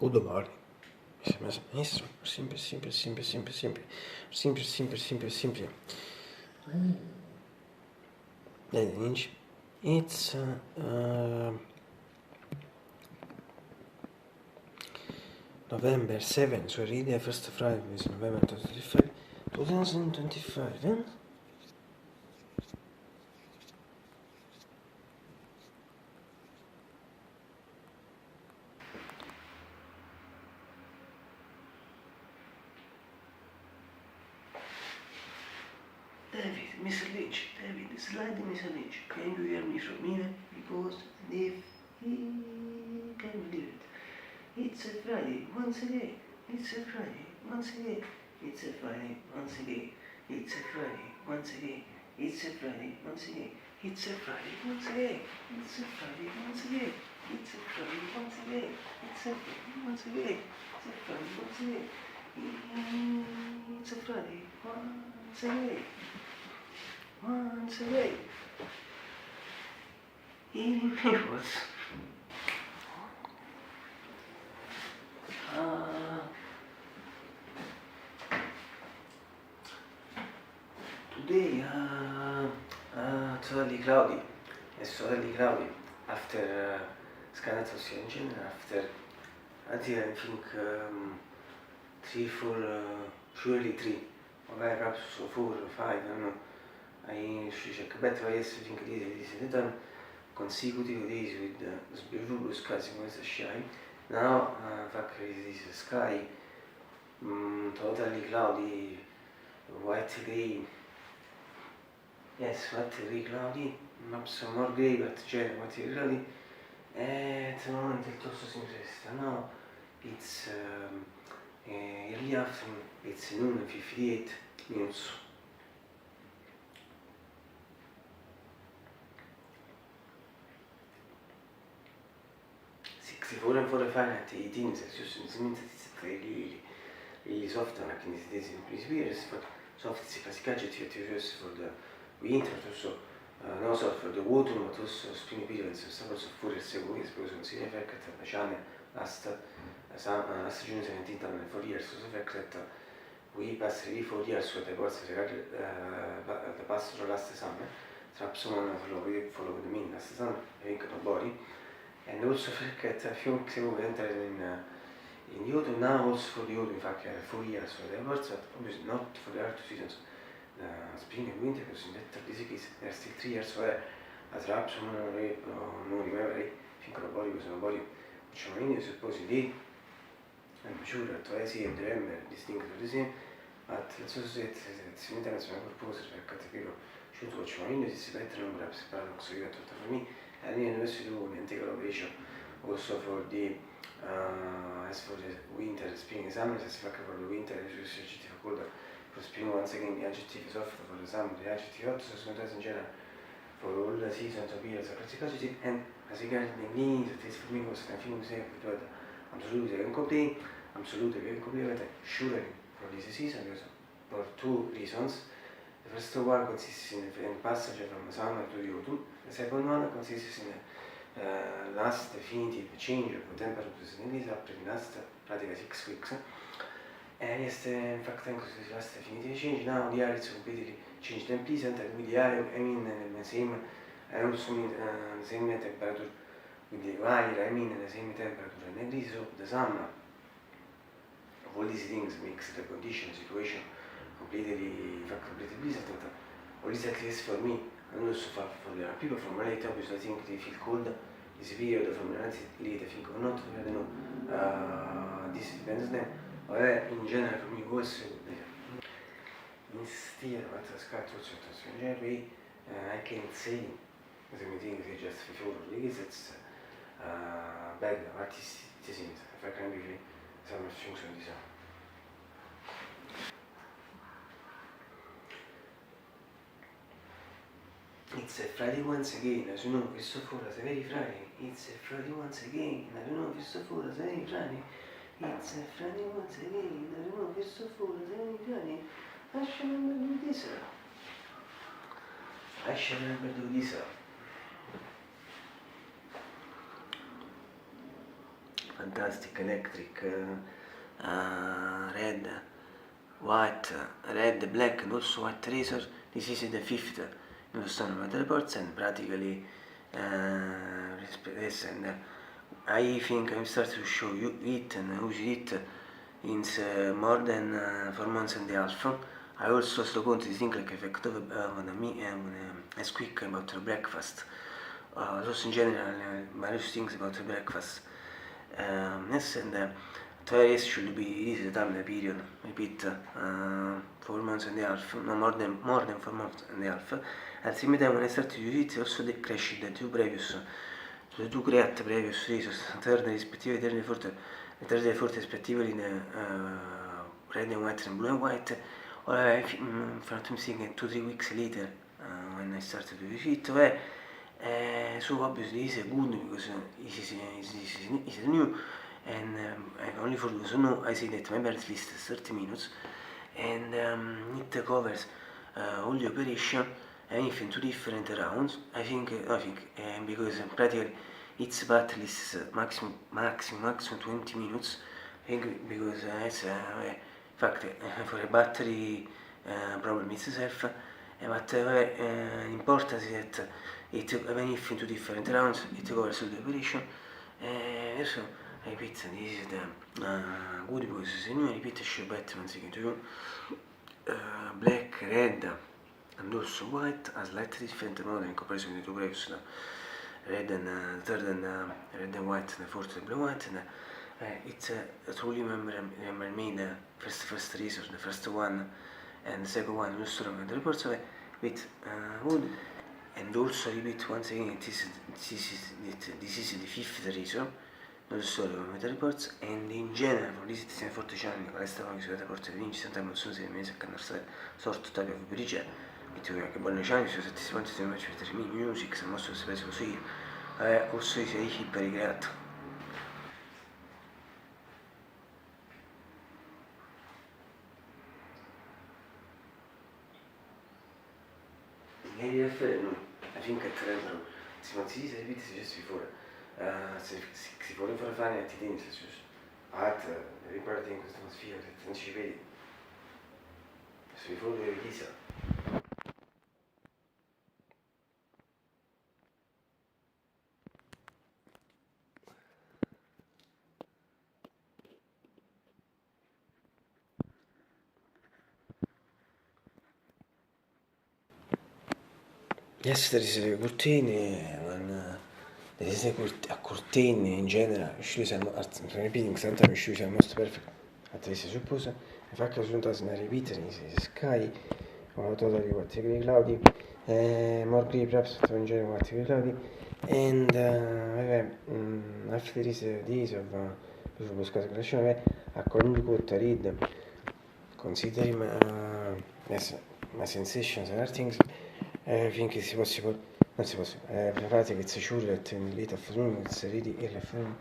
o domani. Mi sembra benissimo, sempre, sempre, sempre, sempre, sempre, sempre, sempre, sempre, sempre. Inch. It's November 7, so really first Friday is November 2025, 2025, eh? David, Mr. Lynch, David, slide Mr. Lynch. Can you hear me from here? Because if he can believe it. It's a Friday, once again. It's a Friday, once again. It's a Friday, once again. It's a Friday, once again. It's a Friday, once again. It's a Friday, once again. It's a Friday, once again. It's a Friday, once again. It's a Friday, once again. It's a Friday, once again. It's a Friday, once again. Once again. It was. Today, totally cloudy. It's totally cloudy. After Skynet engine, after until I think 3, 4, surely 3, or perhaps 4 or 5, I don't know. I should check. But I think this is done consecutive days with beautiful skies with the shine. Now, this sky totally cloudy, white grey. Yes, white grey cloudy, perhaps more grey, but generally white grey. At the moment il tosto si resta. Now it's early afternoon, it's noon and 58 minutes. 64 and 45 at 18 Celsius, this means that it's really soft and like in these days in periods, but soft is classic adjective used for the winter, also not so for the autumn, but also spring periods, so also for the second week, because on the effect that the channel last June 17th and 4 years, so the fact that we passed really 4 years with the course the past last summer, perhaps someone follow the mean last summer, I think the body. And also perché a few weeks ago we entered in autumn, now also for the autumn, in fact 4 years for the awards, but obviously not for the other 2 seasons, spring and winter, because in that this case there are still 3 years where as perhaps non remember, I think the body was a body which I suppose indeed, I'm sure that I see and remember these things are the same, but let's also say it's an international purpose perché people should watch my is better than perhaps paradox you got for me. And we also do an integral also for the as for the winter, spring, summer, as for the winter, research difficult for spring. Once again, the adjective is soft for the summer, the adjective hot, so sometimes in general for all the seasons of years, a classic adjective. And as regards the meaning, that is for me was I think we say that absolutely incomplete, but surely for this season, because for 2 reasons. The first one consists in a passage from summer to the autumn. The second one consists in a last definitive change of the temperatures in this after the last practically 6 weeks. And yes, in fact, thanks to this last definitive change, now the air is completely changed and pleasant, and with the air, I mean the same, I also mean the same temperature, with the air, I mean the same temperature and degrees of the summer. All these things makes the condition, situation, completely pleasant. Or at least for me, and also for the people from late, obviously I think they feel cold this period from late, I think, or not, I don't know, this depends on them. But in general for me also, instead of a scatto generally, I can say, as I think it's just before release, it's bad artistism, if I can really some function design. It's a Friday once again, as you know, Cristoforo is a very Friday. It's a Friday once again, as you know, Cristoforo is a very Friday. It's a Friday once again, as you know, Cristoforo is a very Friday. I shall remember do this. I shall remember do this. fantastic, electric, red, white, red, black, and also white razor. This is the fifth Hindustan Metal Reports, and practically this, and I think I'm starting to show you it and use it in more than 4 months and a half. I also sto conto di think like effect of as quick about the breakfast. Also in general, various things about the breakfast. Yes, and twice should be this time period. Repeat 4 months and a half, no more than 4 months and a half. At the same time, when I started to use it, also the crash the two create previous reasons, third respectively, third and fourth respectively in red and white and blue and white. Or from thinking 2-3 weeks later, when I started to use it, so obviously it's good because it's new, and only for those who know, I say that my birth list is 30 minutes, and it covers all the operation, and if in 2 different rounds, I think because practically its battle is maximum 20 minutes, I think because it's in fact for a battery problem itself, but important is that it, even if in 2 different rounds, it covers all the operation. So I repeat, this is the good because it's a new repeat show better once again to you. Black, red, and also white, a slightly different model in comparison with the two previous. Red and third and red and white, and the fourth and blue and white. And it's truly remember me the first reason, the first one, and the second one also from the reports with wood. And also repeat once again, this is the fifth reason, non solo come metal reports, and in general for this è forte channel, questa è la porta di vinci, sempre non so se mi sa che non sta sorto taglio per briglia, e tu che buone channel, se ti si pensa di me per me music, se mostro se penso così, also sei hyper ricreato. Lei no. I think at Trento, si consiglia di vita se ci fuori, si vuole fare attività, riparti in questa atmosfera, se non ci vedi, si fuori dove chissà. Yes, there is a curtain, there is a curtain in general, shoes are repeating sometimes shoes are most perfect, at least I suppose. In fact, as soon as I repeat, is sky, or totally particularly cloudy, more gray perhaps, in general particularly cloudy, and after these days of beautiful sky collection, according to what I read, considering my sensations and other things, I think it's possible, not possible, pratically it's sure that in late afternoon, it's really early afternoon,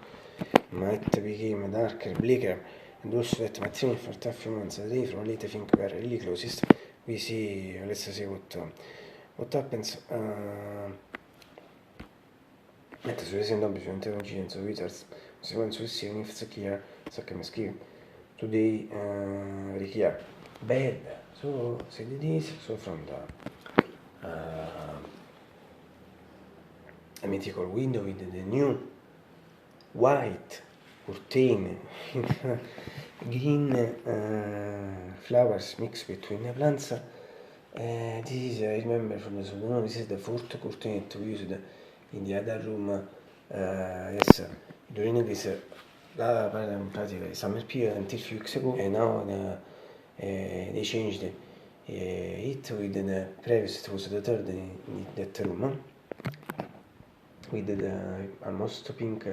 might become darker, bleaker, and also that maximum for a few months a day from late I think we are really closest. We see, let's see what happens. Sulle sindrome su intelligence wizards, secondo successive Sakia Sakamaski. Today Rikia bad. So say this, so from the a mythical window with the new white curtain green flowers mixed between the plants. This is, I remember from the Sudan, this is the fourth curtain that we used in the other room. Yes, during this practically summer period until a few weeks ago, and now they changed it with the previous, it was the third in that room, with the almost pink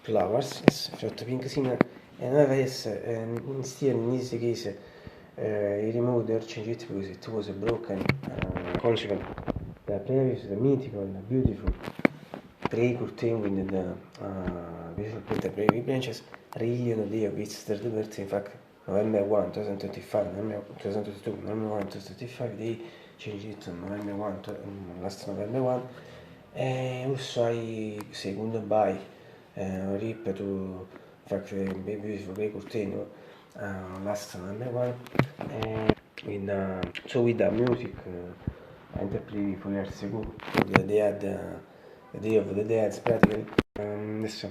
flowers, yes, short pink scene, and yes, and still in this case, he removed or changed it because it was a broken consequence. The previous, the mythical, the beautiful grey curtain with the beautiful the brave branches, really on the day of its third birthday, in fact, November 1, 2025, November 2022, November 1, 2025, they changed it on November 1, last November 1, and also I say goodbye Rip to Factory Beautiful Grey Curtain, last number one. With the music, I interpreted 4 years ago. They had the Day of the Dead, practically. Adesso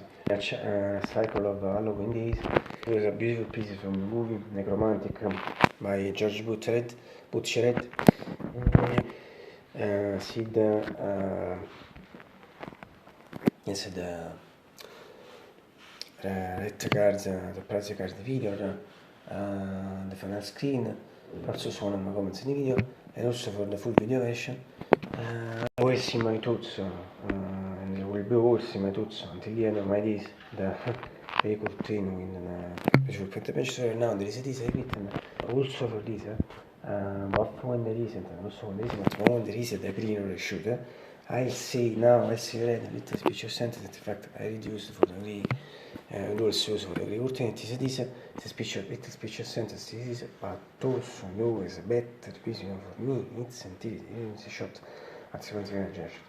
Cycle of Halloween Days. It was a beautiful piece from the movie Necromantic by George Butcheret. Sid is the red cards, the price card video, the final screen, also suonano come in the video, and also for the full video version. Voice in my thoughts, and there will be voice in my thoughts until the end of my days. The continue in the visual print page. Now there is a teaser written also for this, but when there isn't, and also when there isn't, but when there is the green or the shoot, I'll say read a little speech of sentence. In fact, I reduced for the green. Also for the green opportunities. This is a little speech of sentence. This is but also always better vision for me. It's until it's a shot at the consequence gesture.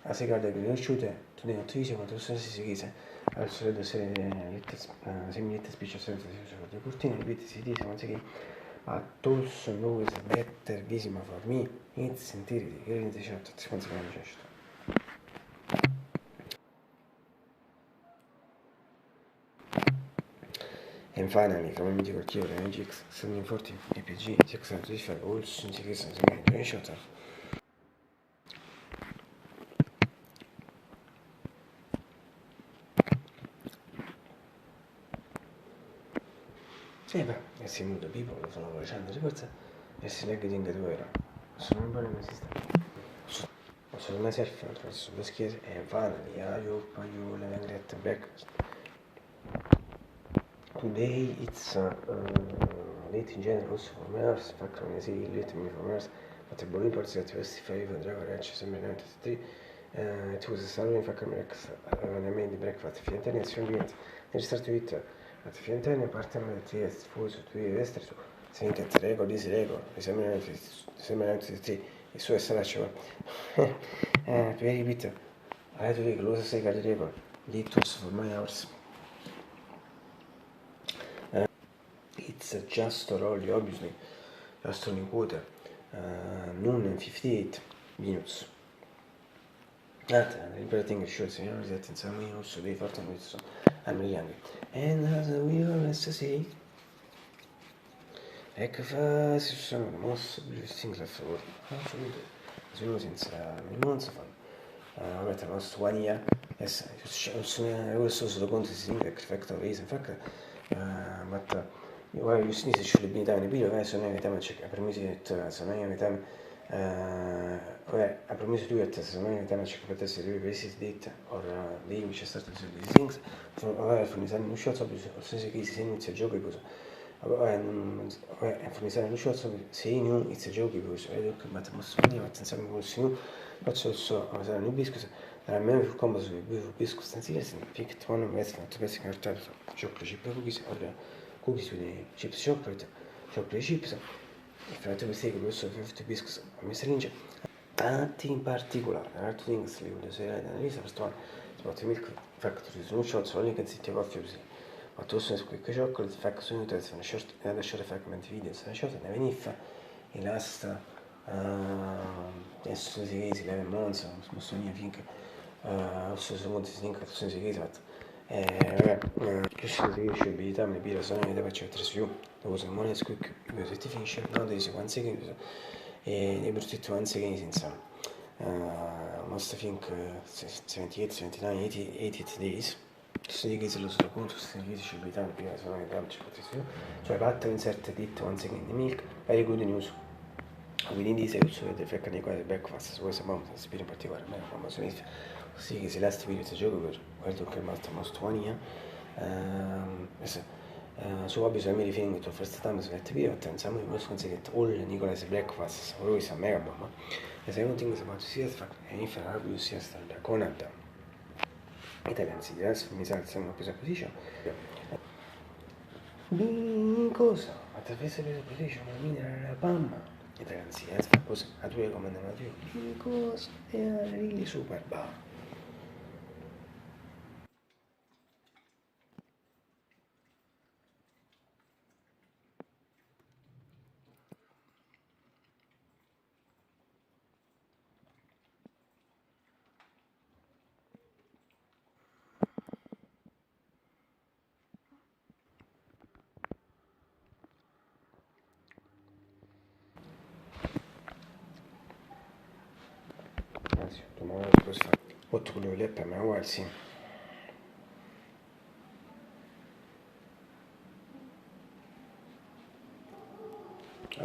As riguarda le conosciute, tutte le attrici quanto si chiese al solito semilette speciose for the cortine, ripete si dice once again, but also knows better visible for me, it's sentire che in the chat, si considera un gesto. And finally, from MG Key or MGX 740 APG 635 also in the case of the main shot. Sì, beh, e si muda people, lo sono facendo di forza e si legge in due sono un po' non esiste. Sono myself attraverso le schiese e finally, I hope you will have a great breakfast. Today it's late in general also for Mars, fact when I say late me for Mars, but the body parts that justify the Dragon Ranch December 93. It was a Saturday fact when I made the breakfast Fiantani and Ambient. They started with at Fiantani, partner of the Fuso to the Western, saying that the record is record, December 93, il suo SLH. Very bitter. I had to take a close second record, lead to for my hours. It's just only, obviously, just only quarter, noon and 58 minutes. That liberating shorts, that in some way also they thought of it, so I'm really hungry. And as we always say, ecco fa si sono mosse things left forward. Absolutely. As we know since many months ago. Vabbè, the last 1 year, yes, I also the content is in effect of reason, in fact, but why you see should be done in the video, so now I check. I promise it, so now I promise to do it, so now I check for this revisit date or the which started to do these things. From the anni usciti, se si inizia il gioco e così. From the usciti, se inizia il gioco e così. E dunque, ma attenzione con il signore, faccio il new biscuits. There are many combos with biscuits and cereals, and picked one of the basic cartels of chocolate chip cookies or cookies with chips chocolate chips. If I have to mistake, also 50 biscuits on Mr. Ninja. And in particular, there are two things we will say and analyze. First one is about the milk factory. No shots, only can see coffee. But also is quick chocolate, fact soon to a short another short fragment videos. And short and even if it lasts adesso si chiede 11 months, most of you think also someone to think of since he but Christian should be done maybe the song that watch it you there was a money quick because it finished now there is 1 second e able to 1 second since must think 78 79 80 days Questi che se lo sono contro, questi che ci abitano prima sono in damage protezione. Cioè pattern insert it once again in milk, very good news. Within this episode, the fact che the breakfast, so questa mamma si ispira in particolare a me, mamma sono sì che se last video si gioca per quello che è molto most one year. So obviously I'm referring to first time so that video, and some of us consider all Nicholas breakfast, so always a mega bomb. The second thing is about CS fact, and if I have CS da Conad, Italian CDS, mi sa che siamo presa position. Cosa? Attraverso la position, la mineral pamma. Italian CS, così, a due comandamenti, cosa è really super bomb. Anzi, domani questo 8 quello che è per me uguale, sì.